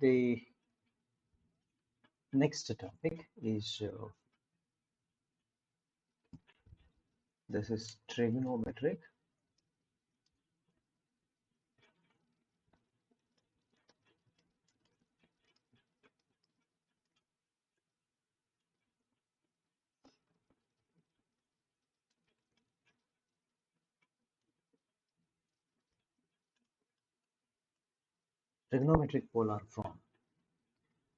the next topic is this is trigonometric polar form.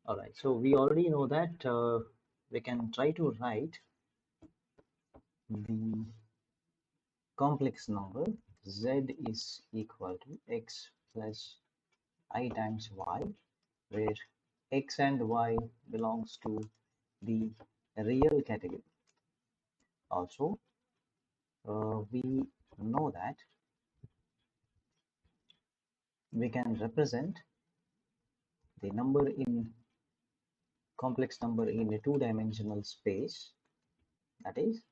All right, so we already know that we can try to write the complex number z is equal to x plus I times y, where x and y belongs to the real category. Also, we know that we can represent the number in complex number in a two-dimensional space, that is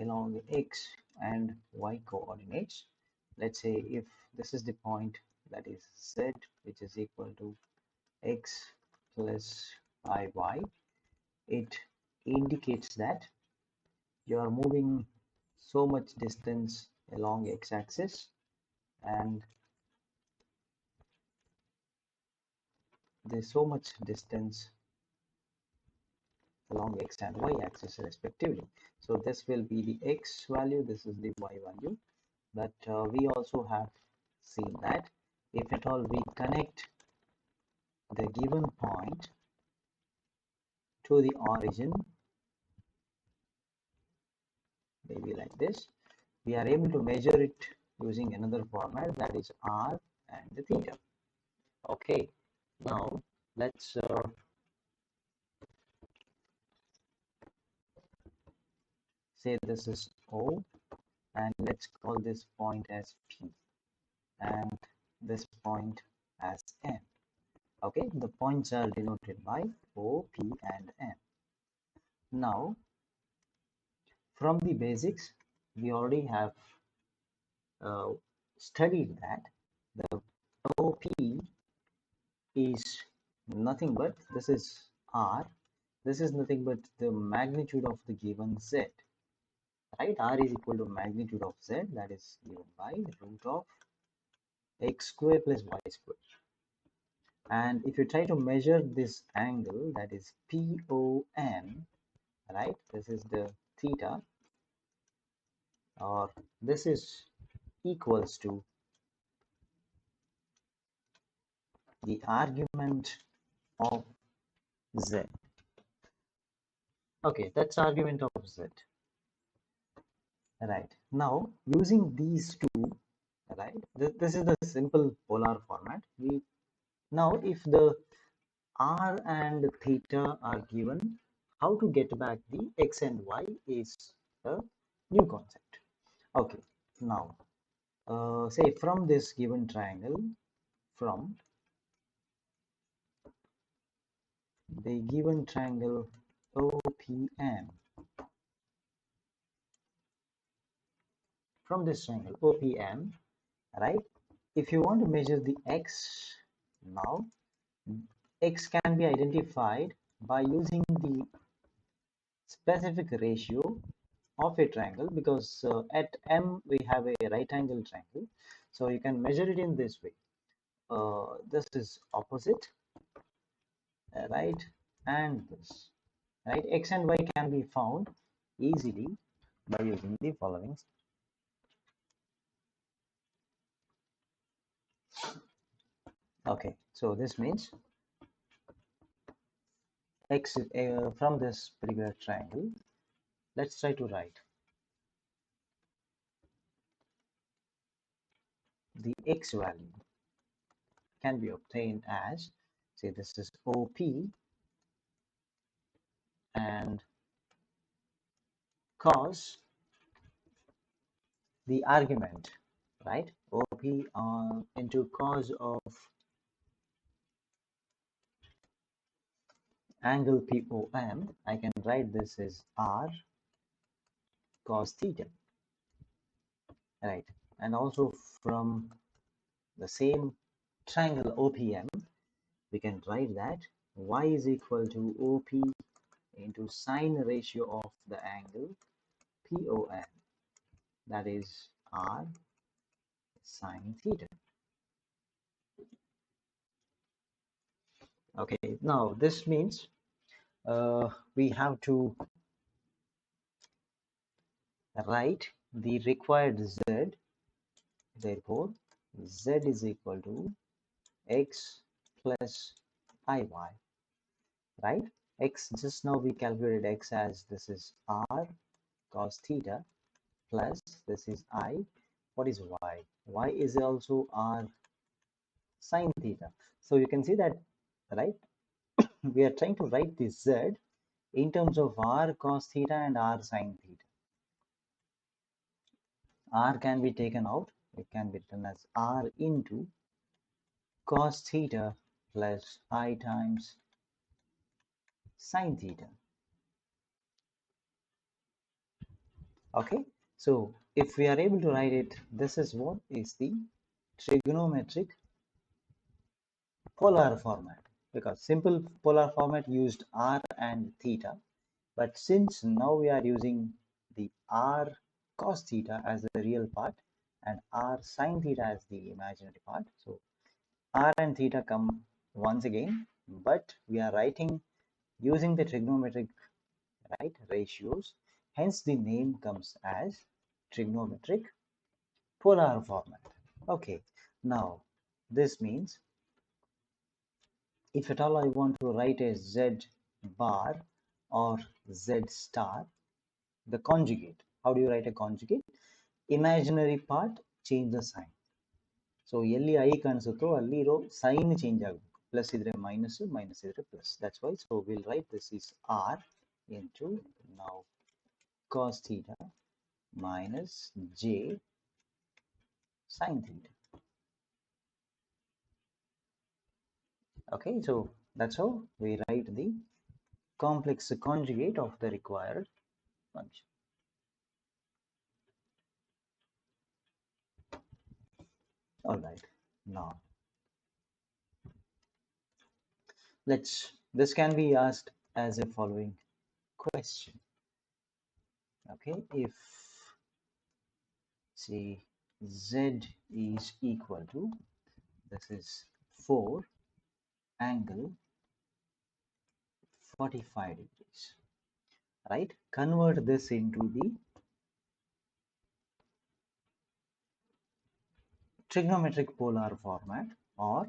along x and y coordinates. Let's say if this is the point, that is z, which is equal to x plus iy, it indicates that you are moving so much distance along x-axis and there's so much distance along x and y axis respectively. So this will be the x value, this is the y value. But we also have seen that if at all we connect the given point to the origin, maybe like this, we are able to measure it using another format, that is r and the theta. Okay, now let's say this is O, and let's call this point as P and this point as N. Okay, the points are denoted by O, P and N. Now from the basics we already have studied that the OP is nothing but, this is R, this is nothing but the magnitude of the given Z, right? R is equal to magnitude of Z, that is given by the root of x square plus y square. And if you try to measure this angle, that is PON, right, this is the theta, or this is equals to the argument of Z. Okay, that's argument of Z. Right, now using these two, right, this is the simple polar format. We now, if the r and theta are given, how to get back the x and y is a new concept. Okay, now say from this given triangle, from the given triangle OPM, from this triangle OPM, right, if you want to measure the x, now x can be identified by using the specific ratio of a triangle, because at M we have a right angle triangle, so you can measure it in this way. This is opposite, right, and this, right, x and y can be found easily by using the following. Okay, so this means x from this particular triangle, let's try to write the x value can be obtained as, say this is OP and cos the argument, right, OP into cos of angle POM, I can write this as R cos theta, right, and also from the same triangle OPM we can write that y is equal to OP into sine ratio of the angle PON, that is R sine theta. Okay, now this means we have to write the required z. Therefore z is equal to x plus iy, right? X, just now we calculated x as this is r cos theta plus this is I. What is y? Y is also r sine theta. So you can see that, right? We are trying to write this z in terms of r cos theta and r sine theta. R can be taken out. It can be written as r into cos theta plus I times sine theta. Okay, so if we are able to write it, this is what is the trigonometric polar format, because simple polar format used r and theta, but since now we are using the r cos theta as the real part and r sine theta as the imaginary part, so r and theta come once again, but we are writing using the trigonometric, right, ratios, hence the name comes as trigonometric polar format. Okay, now this means if at all I want to write a z bar or z star, the conjugate, how do you write a conjugate? Imaginary part, change the sign. So ಎಲ್ಲಿ I ಕಾಣಿಸುತ್ತೋ ಅಲ್ಲಿ ಇರೋ sign change ಆಗಬೇಕು, plus ಇದ್ರೆ minus, minus ಇದ್ರೆ plus. That's why, so we'll write this is r into now cos theta minus j sin theta. Okay, so that's how we write the complex conjugate of the required function. All right, now this can be asked as a following question. Okay, if say z is equal to, this is 4 angle 45 degrees, right? Convert this into the trigonometric polar format or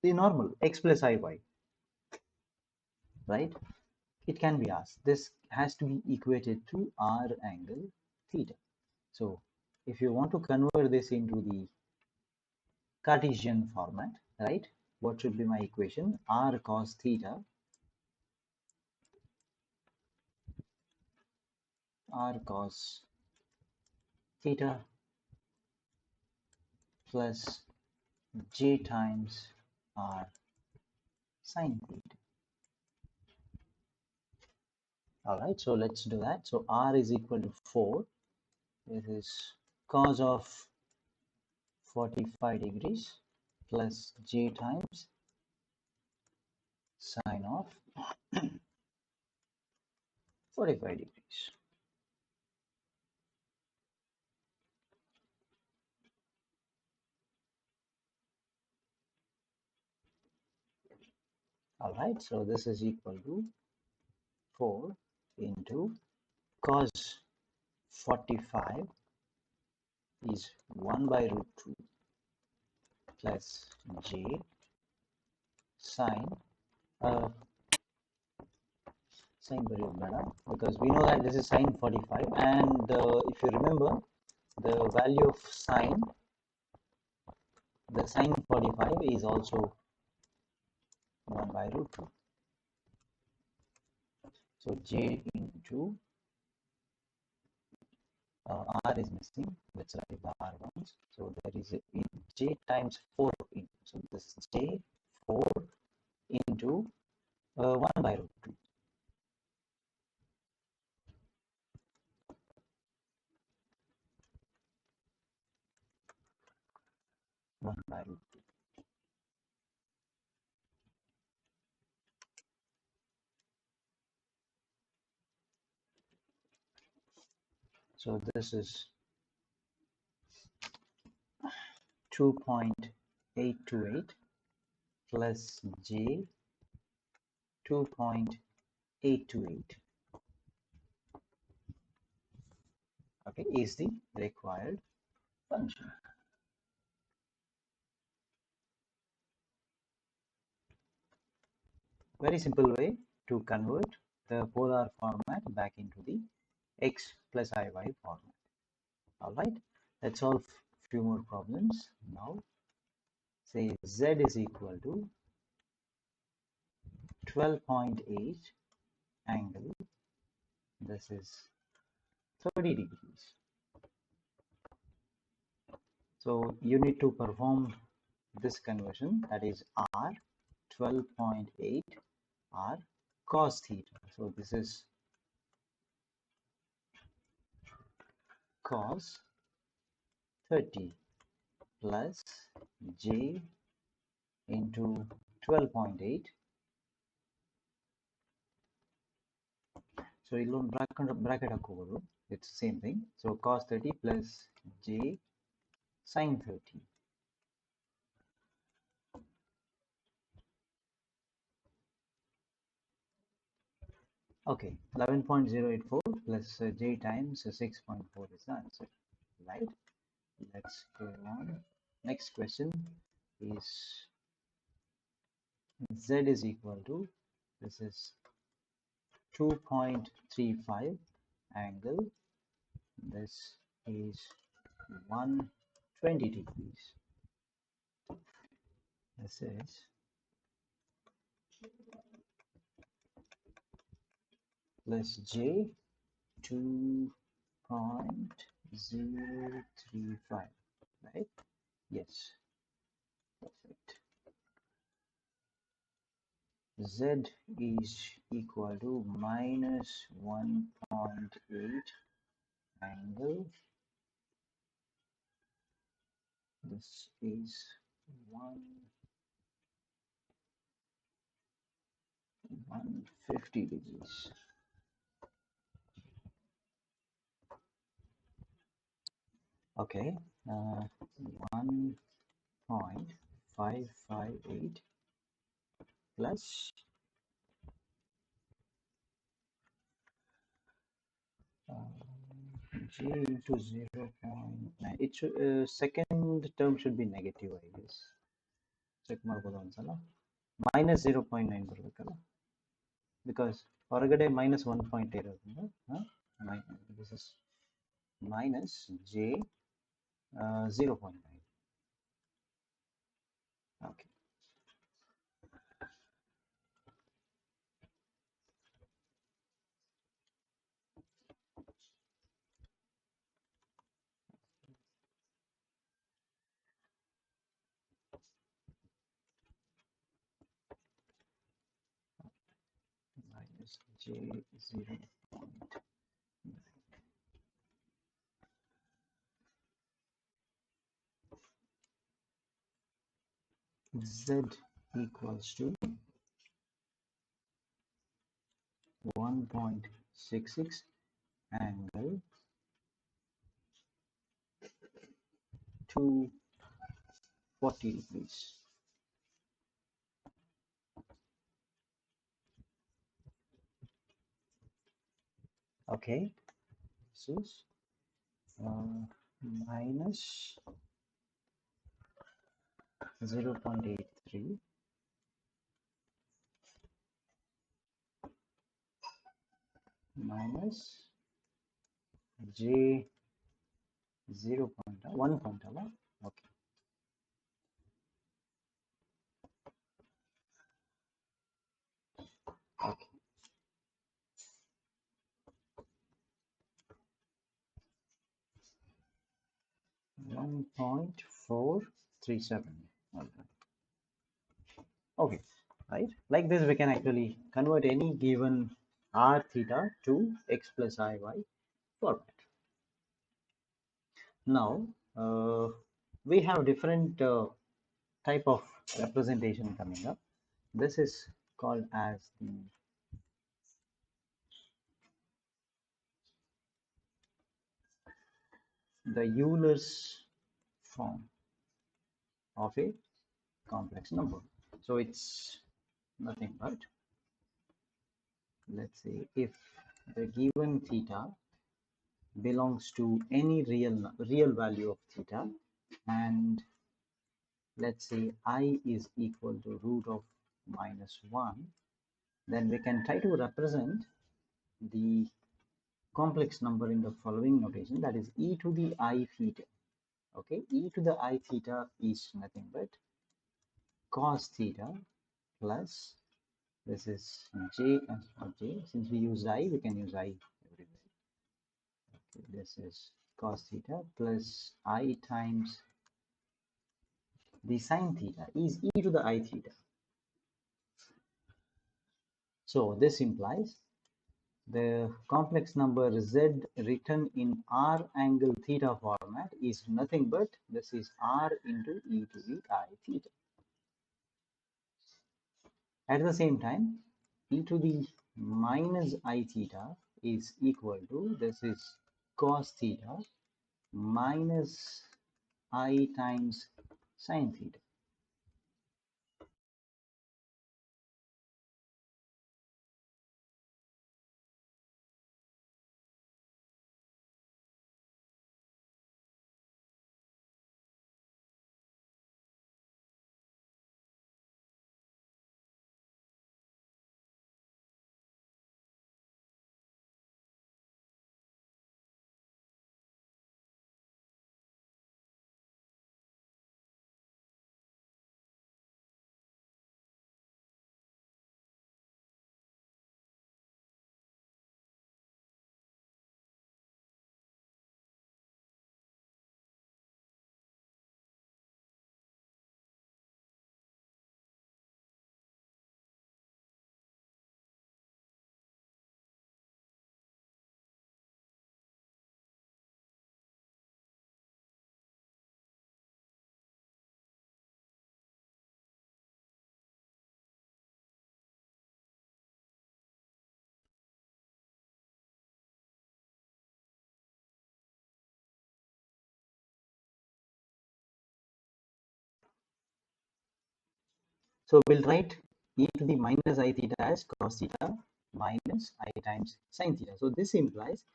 the normal x plus iy, right? It can be asked. This has to be equated to r angle theta. So if you want to convert this into the Cartesian format, right? What should be my equation? R cos theta, R cos theta plus j times r sin theta. All right, so let's do that. So r is equal to 4. This is cos of 45 degrees plus j times sine of 45 degrees. All right, so this is equal to 4 into cos 45 is 1 by root 2 plus j sine sine very better, because we know that this is sine 45, and if you remember the value of sine, the sine 45 is also 1 by root 2. So j into r is missing, let's write the r ones. So there is a j times 4 into, so this is j 4 into 1 by root 2. 1 by root 2. So this is 2.828 plus j 2.828, okay, is the required function. Very simple way to convert the polar format back into the x plus iy format. All right, let's solve few more problems now. Say z is equal to 12.8 angle, this is 30 degrees. So you need to perform this conversion, that is r 12.8 r cos theta. So this is cos 30 plus j into 12.8. So illon bracket hakobodu, it's same thing. So cos 30 plus j sin 30. Okay, 11.084 plus j times 6.4 is the answer, right? Let's go on. Next question is z is equal to, this is 2.35 angle, this is 120 degrees. This is plus j 2.035, right? Yes, perfect. Z is equal to minus 1.8 angle, this is 150 degrees. Okay, 1.558 plus j into 0.9. It should second term should be negative, I guess. Check ಮಾಡ್ಬೋದು ಒಂದ್ಸಲ minus 0.9 ಬರಬೇಕಲ್ಲ, because ಹೊರಗಡೆ minus 1 ಇರೋದ್ರಿಂದ this is minus j 0.9. Okay. Minus j 0.9. Z equals to 1.66 angle 240 degrees. Okay, this is minus 0.83 minus j 0.1. Okay. Okay. 1.437. Okay, right? Like this, we can actually convert any given r theta to x plus iy format. Now, we have different type of representation coming up. This is called as the the Euler's form of a complex number. So it's nothing but, let's say, if the given theta belongs to any real value of theta, and let's say I is equal to root of -1, then we can try to represent the complex number in the following notation, that is e to the I theta. Okay, e to the I theta is nothing but cos theta plus, this is j, not j, since we use I, we can use I everywhere. Okay, this is cos theta plus I times the sine theta is e to the I theta. So this implies the complex number z written in r angle theta format is nothing but, this is r into e to the I theta. At the same time, e to the minus I theta is equal to, this is cos theta minus I times sine theta. So we'll write e to the minus I theta as cos theta minus I times sine theta. So this implies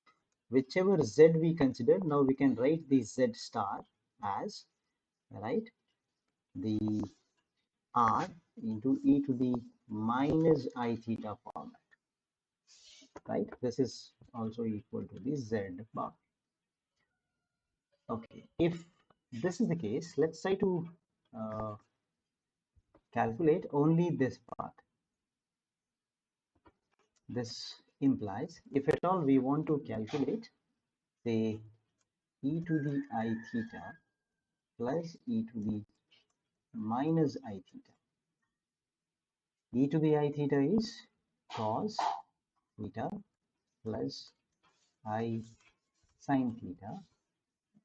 whichever z we consider, now we can write the z star as, right, the r into e to the minus I theta format, right? This is also equal to the z bar. Okay, if this is the case, let's try to calculate only this part. This implies, if at all we want to calculate, say, e to the I theta plus e to the minus I theta. E to the I theta is cos theta plus I sine theta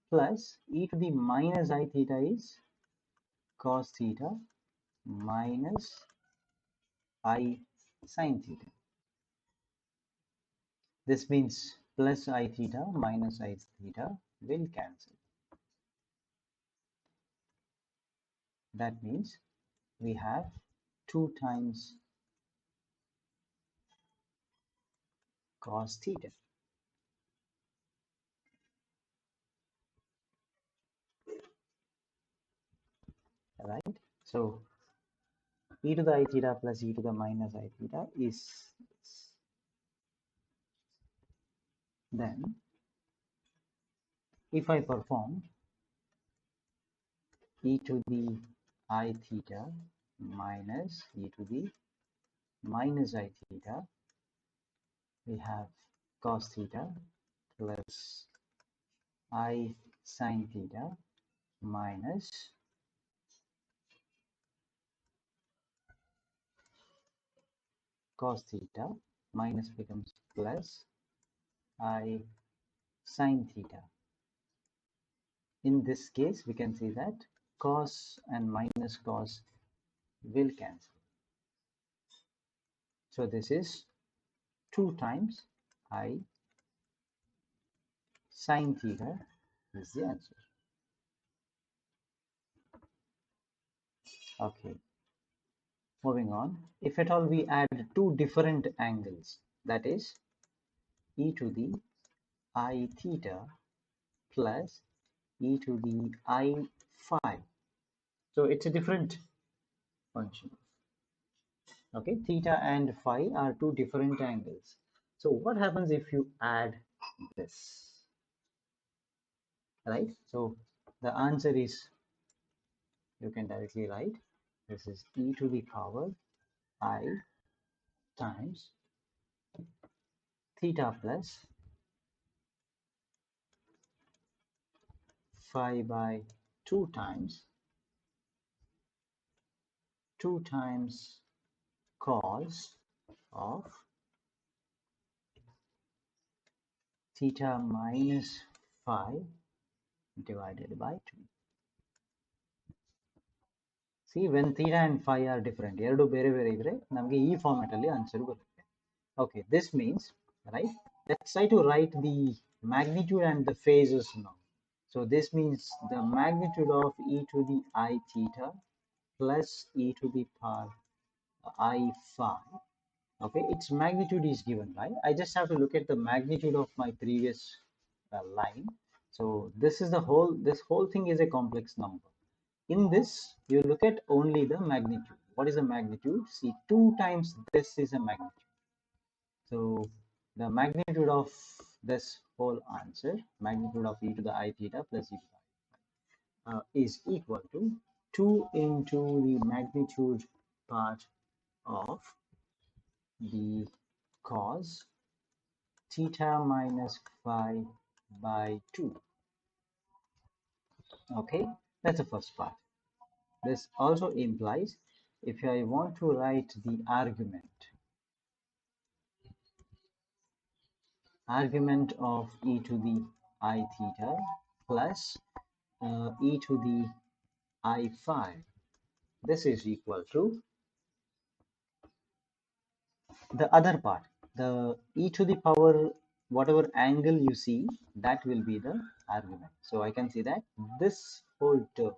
plus e to the minus I theta is cos theta minus I sine theta. This means plus I theta minus I theta will cancel. That means we have 2 times cos theta. Right? So e to the I theta plus e to the minus I theta is this. Then if I perform e to the I theta minus e to the minus I theta, we have cos theta plus I sine theta minus cos theta minus becomes plus I sine theta. In this case, we can see that cos and minus cos will cancel. So this is 2 times I sine theta is the answer. Okay, moving on. If at all we add two different angles, that is e to the I theta plus e to the I phi. So it's a different function. Okay, theta and phi are two different angles. So what happens if you add this? Right? So the answer is, you can directly write, this is e to the power I times theta plus phi by 2 times 2 times cos of theta minus phi divided by 2. See, when theta and phi are different, ಎರಡು ಬೇರೆ ಬೇರೆ ಇದ್ರೆ ನಮಗೆ ಈ format ಅಲ್ಲಿ answer ಬರುತ್ತೆ. Okay, this means, right, let's try to write the magnitude and the phases now. So this means the magnitude of e to the I theta plus e to the power I phi. Okay, its magnitude is given, right? I just have to look at the magnitude of my previous line. So this whole thing is a complex number. In this, you look at only the magnitude. What is the magnitude? See, 2 times this is a magnitude. So the magnitude of this whole answer, magnitude of e to the I theta plus e to the is equal to 2 into the magnitude part of the cos theta minus phi by 2. Okay, that's the first part. This also implies, if I want to write the argument of e to the I theta plus e to the I phi, this is equal to the other part, the e to the power whatever angle you see, that will be the argument. So I can see that this whole term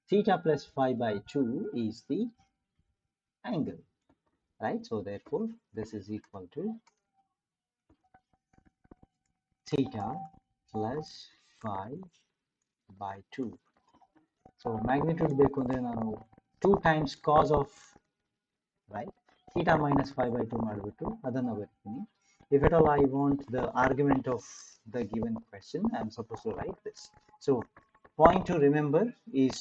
theta plus phi by 2 is the angle, right? So therefore this is equal to theta plus phi by 2. So magnitude ಬೇಕು ಅಂದ್ರೆ ನಾನು 2 times cos of, right, theta minus phi by 2 ಮಾಡಿಬಿಟ್ಟು ಅದನ್ನು ಬರ್ತೀನಿ. If at all I want the argument of the given question, I am supposed to write this. So point to remember is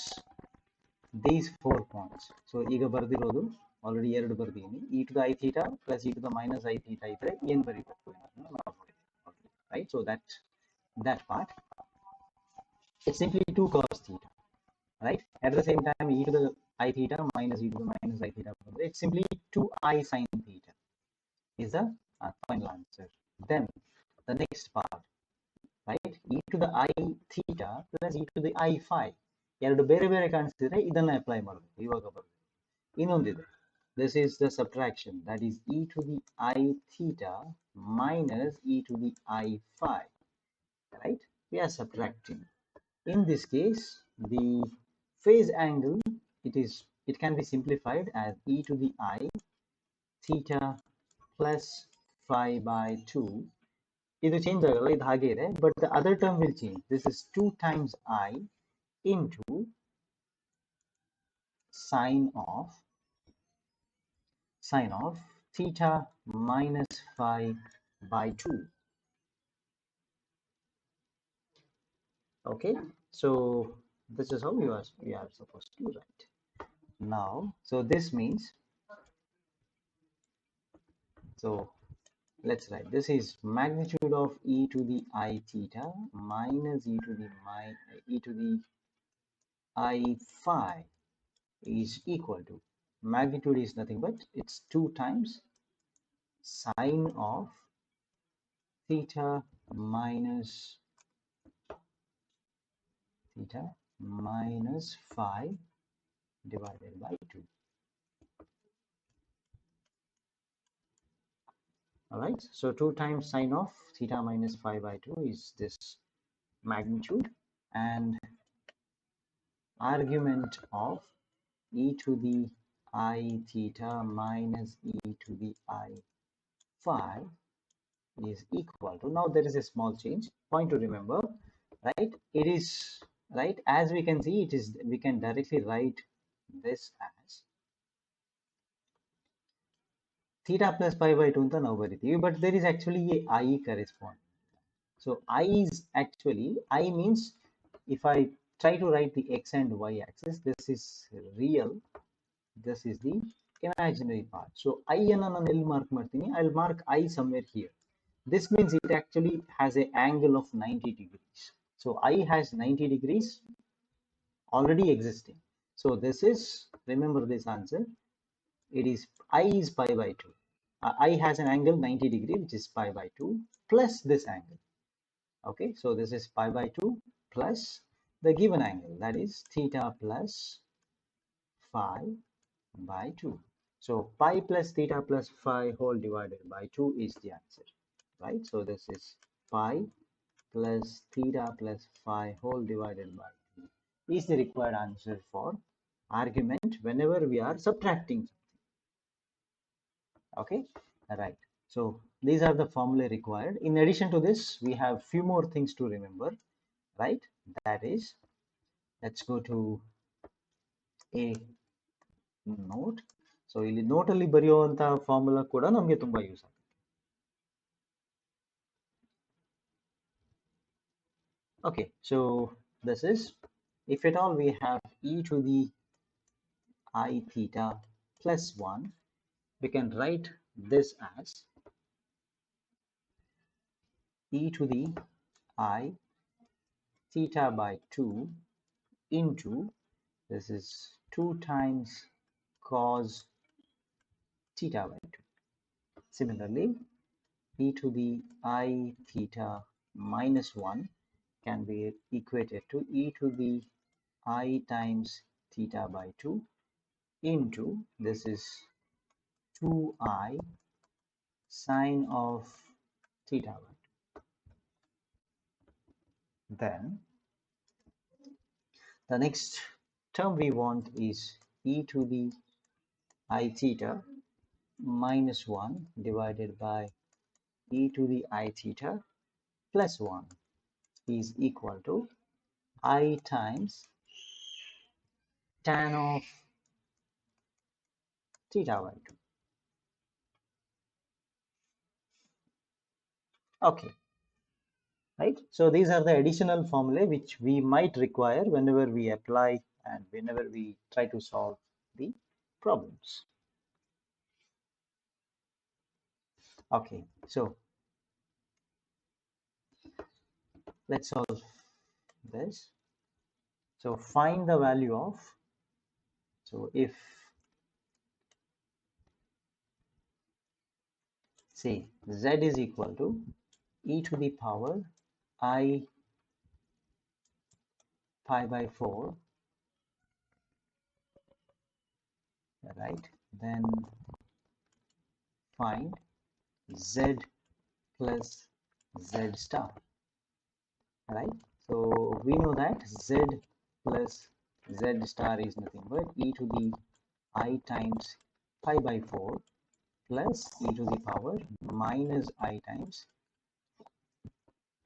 these 4 points. So ಈಗ ಬರ್ದಿರೋದು already 2 ಬರ್ದಿದ್ದೀನಿ. e to the I theta plus e to the minus I theta ಇದ್ರೆ ಏನು ಬರೀಬೇಕು ಅನ್ನೋದನ್ನ ನಾವು ನೋಡಿದ್ದೀವಿ. Right? So that part, it's simply 2 cos theta. Right? At the same time, e to the I theta minus e to the minus I theta. It's simply 2I sin theta is the final answer. Then the next part, right? E to the I theta plus e to the I phi. ಎರಡು ಬೇರೆ ಬೇರೆ ಕಾಣಿಸ್ತಿದ್ರೆ ಇದನ್ನ apply ಮಾಡಬೇಕು. ಇವಾಗ ಬರುತ್ತೆ. ಇನ್ನೊಂದಿದೆ. This is the subtraction. That is e to the I theta minus e to the I phi. Right? We are subtracting. In this case, the phase angle, it can be simplified as e to the I theta plus phi by 2. ಇದು change ಆಗಲ್ಲ, ಇದು ಹಾಗೆ ಇದೆ, but the other term will change. This is 2 times I into sine of theta minus phi by 2. Okay, so this is how we are supposed to write now. So this means, so let's write, this is magnitude of e to the I theta minus e to the I phi is equal to, magnitude is nothing but it's 2 times sine of theta minus phi divided by 2. All right, so 2 times sine of theta minus phi by 2 is this magnitude and argument of e to the I theta minus e to the I phi is equal to, now there is a small change, point to remember, right? It is, right, as we can see, it is, we can directly write this as theta plus pi by 2 anta ನಾವು ಬರಿತೀವಿ, but there is actually a I correspond. So I is actually, I means if I try to write the x and y axis, this is real, this is the imaginary part. So I anna ನಾನು ಎಲ್ಲಿ mark ಮಾಡ್ತೀನಿ, I'll mark I somewhere here. This means it actually has an angle of 90 degrees. So I has 90 degrees already existing. So this is, remember this answer, it is I is pi by 2. I has an angle 90 degree, which is pi by 2 plus this angle. Okay, so this is pi by 2 plus the given angle, that is theta plus phi by 2. So pi plus theta plus phi whole divided by 2 is the answer, right? So this is pi plus theta plus phi whole divided by 2 is the required answer for argument whenever we are subtracting. Okay, right. So these are the formulae required. In addition to this, we have few more things to remember, right? That is, let's go to a note. So ಇಲ್ಲಿ note ಅಲ್ಲಿ ಬರೆಯುವಂತ formula ಕೂಡ ನಮಗೆ ತುಂಬಾ use ಆಗುತ್ತೆ. Okay, so this is, if at all we have e to the I theta plus 1, we can write this as e to the I theta by 2 into, this is 2 times cos theta by 2. Similarly, e to the I theta minus 1 can be equated to e to the I times theta by 2 into, this is 2I sine of theta by 2. Then the next term we want is e to the I theta minus 1 divided by e to the I theta plus 1 is equal to I times tan of theta by 2. Okay, right? So these are the additional formulae which we might require whenever we apply and whenever we try to solve the problems. Okay, so let's solve this. So find the value of, so if, say z is equal to e to the power I pi by 4, right, then find z plus z star, right? So we know that z plus z star is nothing but e to the I times pi by 4 plus e to the power minus I times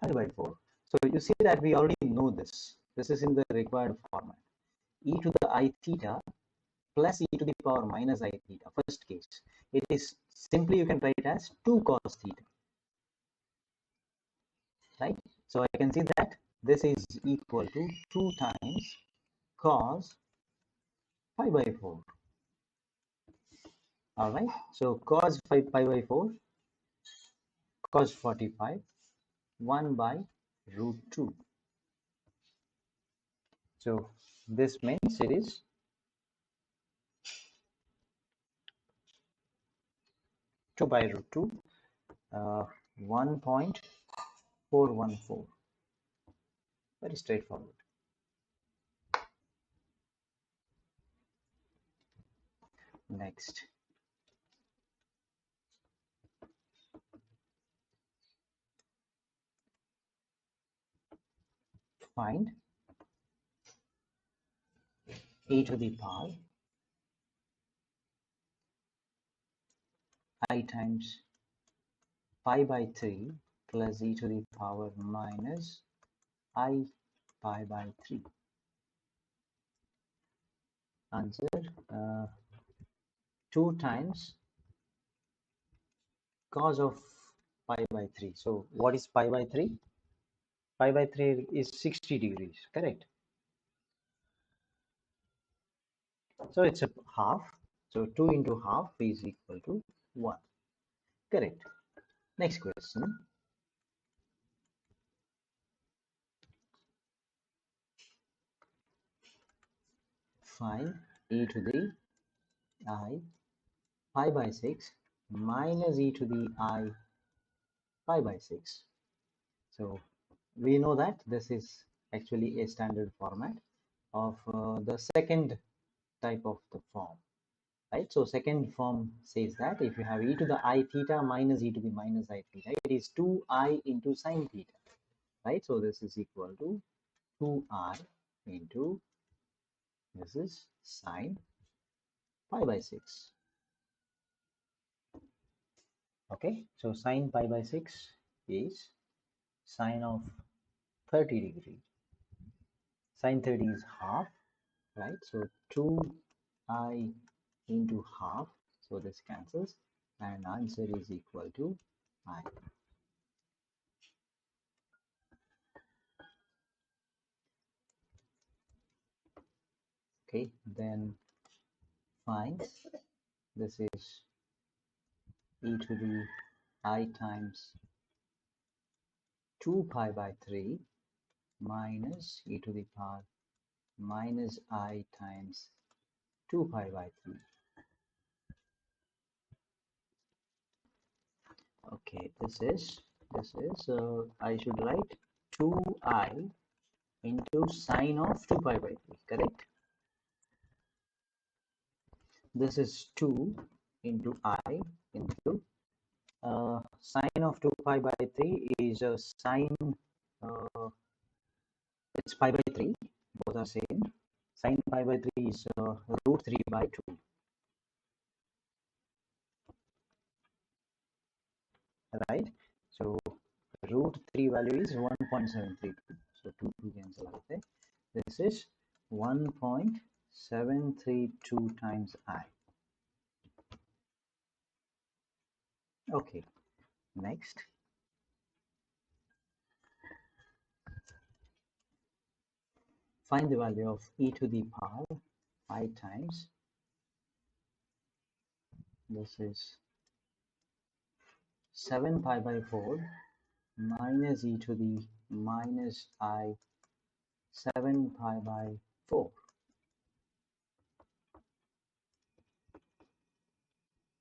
pi by 4. So you see that we already know this. This is in the required format. E to the I theta plus e to the power minus I theta, first case. It is simply, you can write it as 2 cos theta, right? So I can see that this is equal to 2 times cos pi by 4. All right, so cos pi by 4, cos 45, 1 by root 2. So this means it is 2 by root 2, 1.414. Very straightforward. Next, find e to the power I times pi by 3 plus e to the power minus I pi by 3. Answer 2 times cos of pi by 3. So what is pi by 3? Pi by 3 is 60 degrees, correct? So it's a half. So 2 into half is equal to 1. Correct. Next question. Find e to the I pi by 6 minus e to the I pi by 6. So we know that this is actually a standard format of the second type of the form, right? So second form says that if you have e to the I theta minus e to the minus I theta, it is 2I into sine theta, right? So this is equal to 2I into, this is sine pi by 6. Okay, so sine pi by 6 is sine of 30 degree. Sine 30 is half, right? So 2I into half, so this cancels, and answer is equal to I. Okay, then find, this is e to the I times 2 pi by 3 minus e to the power minus I times 2 pi by 3. Okay, this is I should write 2I into sine of 2 pi by 3, correct? This is 2 into I into sine of 2 pi by 3 is sine, it's pi by 3, both are same. Sine pi by 3 is root 3 by 2, right? So root 3 value is 1.732. So 2 cancel out there. This is 1.732 times I. Okay, next. Find the value of e to the power I times, this is 7 pi by 4 minus e to the minus I 7 pi by 4.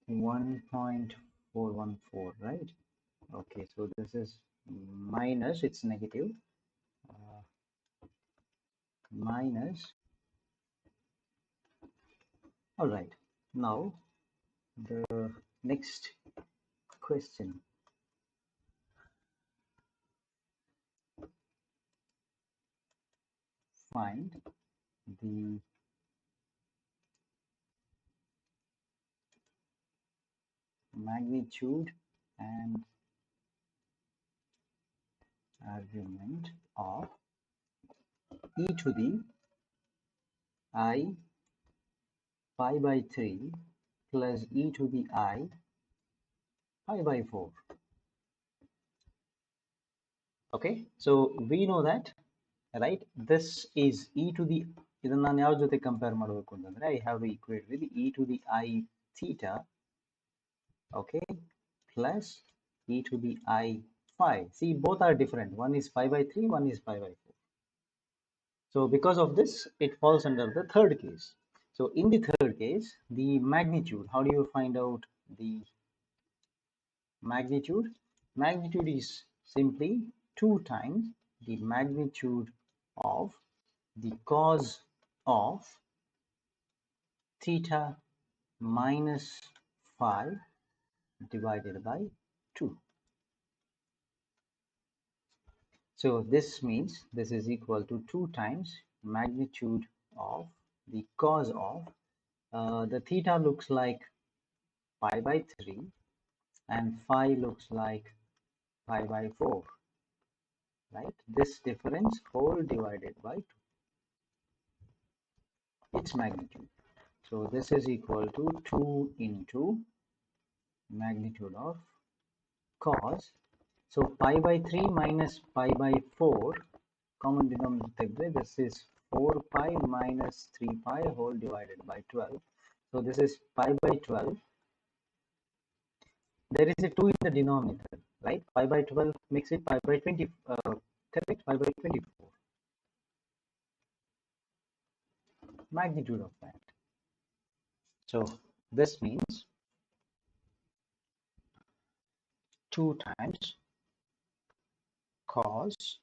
1.414, right? Okay, so this is minus, it's negative, minus. All right, now the next question. Find the magnitude and argument of e to the I pi by 3 plus e to the I pi by 4. Okay, so we know that, right? This is e to the, ಇದನ್ನ ನಾನು ಯಾವ ಜೊತೆ compare ಮಾಡಬೇಕು ಅಂತಂದ್ರೆ I have to equate with e to the I theta, okay, plus e to the I phi. See, both are different. One is pi by 3, one is pi by 4. So because of this, it falls under the third case. So in the third case, the magnitude, how do you find out the magnitude? Magnitude is simply 2 times the magnitude of the cos of theta minus phi divided by 2. So So this means this is equal to 2 times magnitude of the cos of the theta looks like pi by 3 and phi looks like pi by 4, right? This difference whole divided by 2, its magnitude. So this is equal to 2 into magnitude of cos. So pi by 3 minus pi by 4, common denominator, this is 4 pi minus 3 pi whole divided by 12. So this is pi by 12. There is a 2 in the denominator, right? Pi by 12 makes it pi by 20, correct? Pi by 24. Magnitude of that. So this means 2 times cos.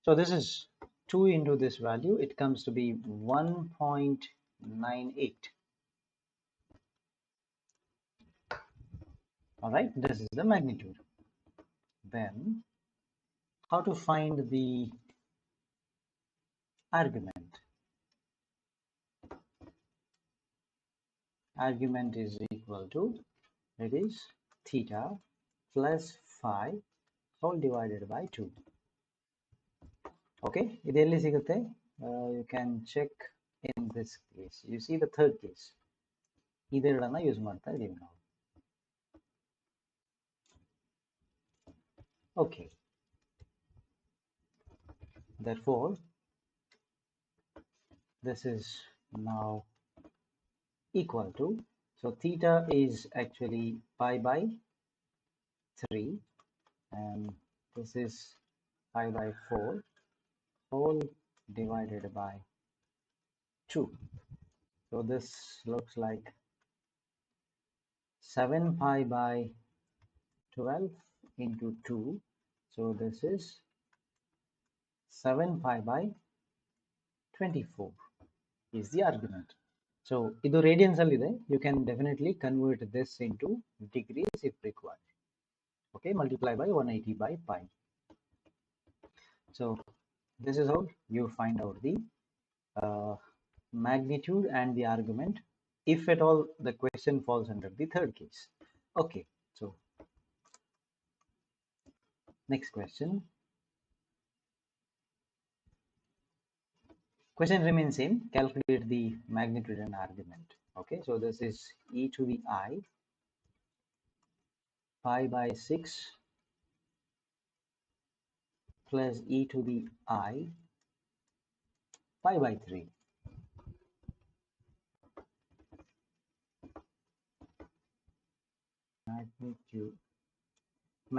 So this is 2 into this value, it comes to be 1.98. All right, this is the magnitude. Then how to find the argument? Argument is equal to, it is theta plus phi whole divided by 2. Okay, ಇದೆಲ್ಲಿ ಸಿಗುತ್ತೆ? You can check in this case. You see the third case. ಇದೆರಡನ್ನ use ಮಾಡ್ತಾ ಇದೀವಿ ನಾವು. Okay. Therefore, this is now equal to, so theta is actually pi by 3 and this is pi by 4 whole divided by 2. So this looks like 7 pi by 12 into 2. So this is 7 pi by 24 is the argument. So idu radians alli ide, you can definitely convert this into degrees if required. Okay, multiply by 180 by pi. So this is how you find out the magnitude and the argument, if at all the question falls under the third case. Okay, so next question. Question remains same. Calculate the magnitude and argument. Okay, so this is e to the I pi by 6 plus e to the I pi by 3.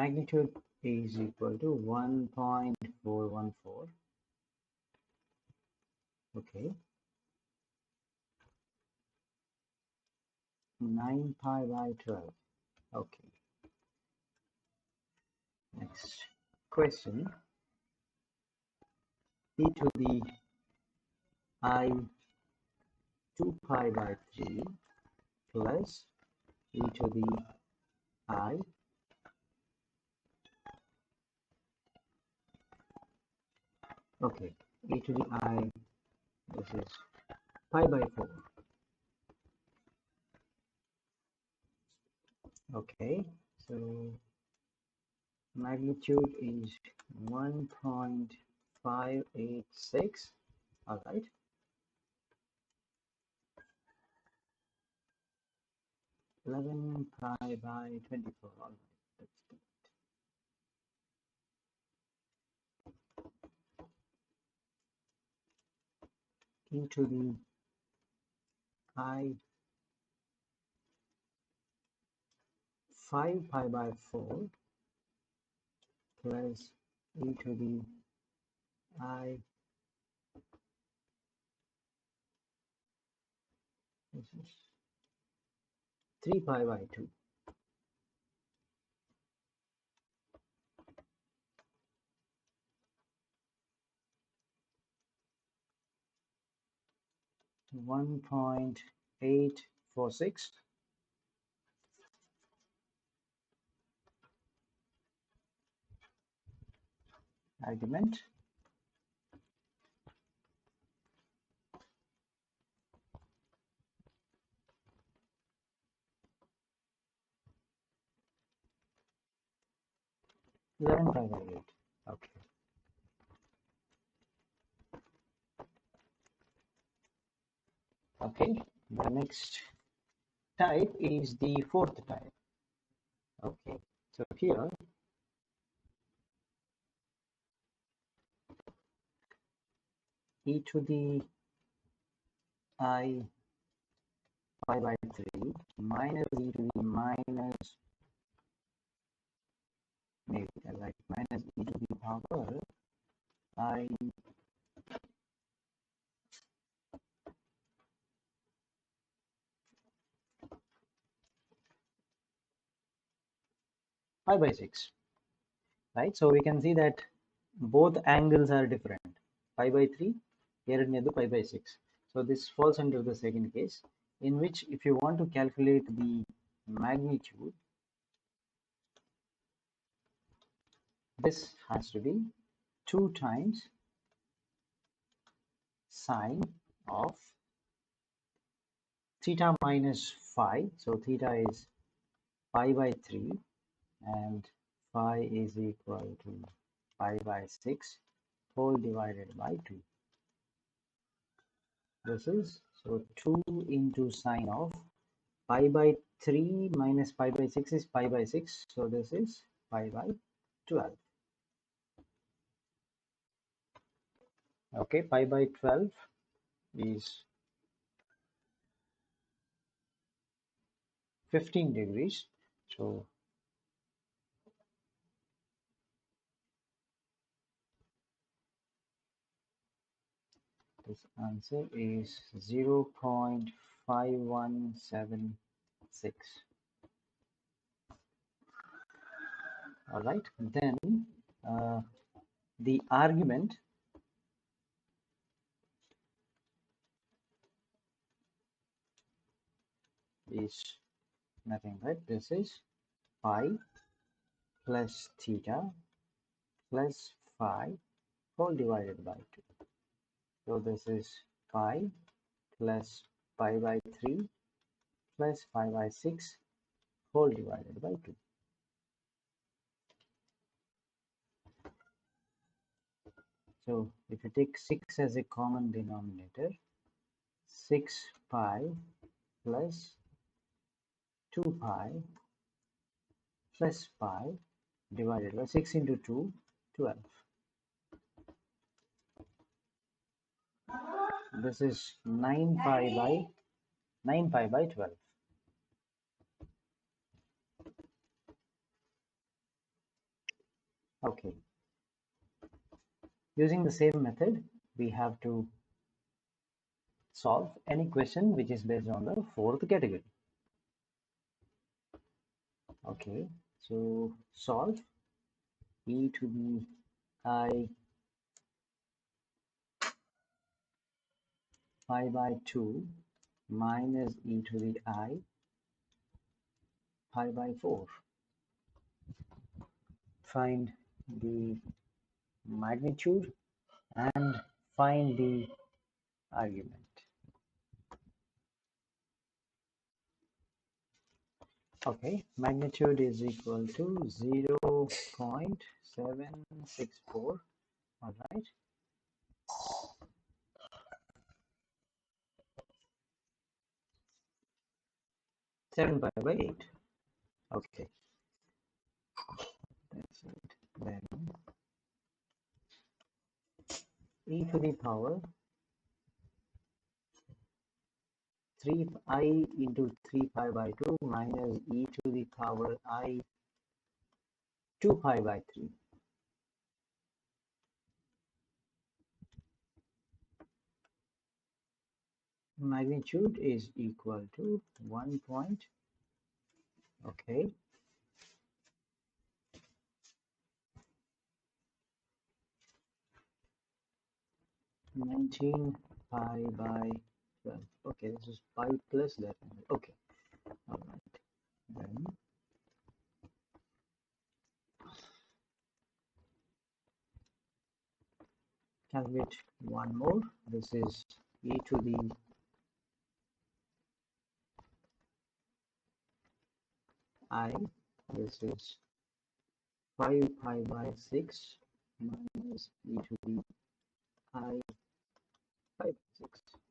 Magnitude is equal to 1.414. Okay, 9 pi by 12. Okay, next question. E to the I 2 pi by 3 plus e to the I e to the I, this is pi by 4. Okay, so magnitude is 1.586. All right, (11 pi by 24). All right, let's do it. E to the I 5 pi by 4 plus e to the I, this is 3 pi by 2. (1.846). argument. Eleven pi by 8. Okay. Okay. The next type is the fourth type. Okay. So here e to the I pi by 3 minus e to the minus, maybe like minus e to the power I pi by 6, right? So we can see that both angles are different. Pi by 3, here pi by 6. So this falls under the second case, in which if you want to calculate the magnitude, this has to be 2 times sine of theta minus phi. So theta is pi by 3 and phi is equal to pi by 6 whole divided by 2. This is, so 2 into sine of pi by 3 minus pi by 6 is pi by 6. So this is pi by 12. Okay, pi by 12 is 15 degrees. So this answer is 0.5176. All right, then the argument is nothing but this is pi plus theta plus phi whole divided by 2. So this is pi plus pi by 3 plus pi by 6 whole divided by 2. So if you take 6 as a common denominator, 6 pi plus 2 pi plus pi divided by 6 into 2, 12. This is 9 pi by 12. Okay. Using the same method, we have to solve any question which is based on the fourth category. Okay, so solve e to the I pi by 2 minus e to the I pi by 4. Find the magnitude and find the argument. Okay, magnitude is equal to 0.764. All right. Seven pi by 8. Okay. That's it. Then e to the power 3i into 3 pi by 2 minus e to the power I 2 pi by 3. Magnitude is equal to 1 point. Okay. 19 pi by 12. Okay, this is pi plus that. Okay. All right. Then calculate one more. This is e to the I. This is 5 pi by 6 minus e to the I 5 by 6.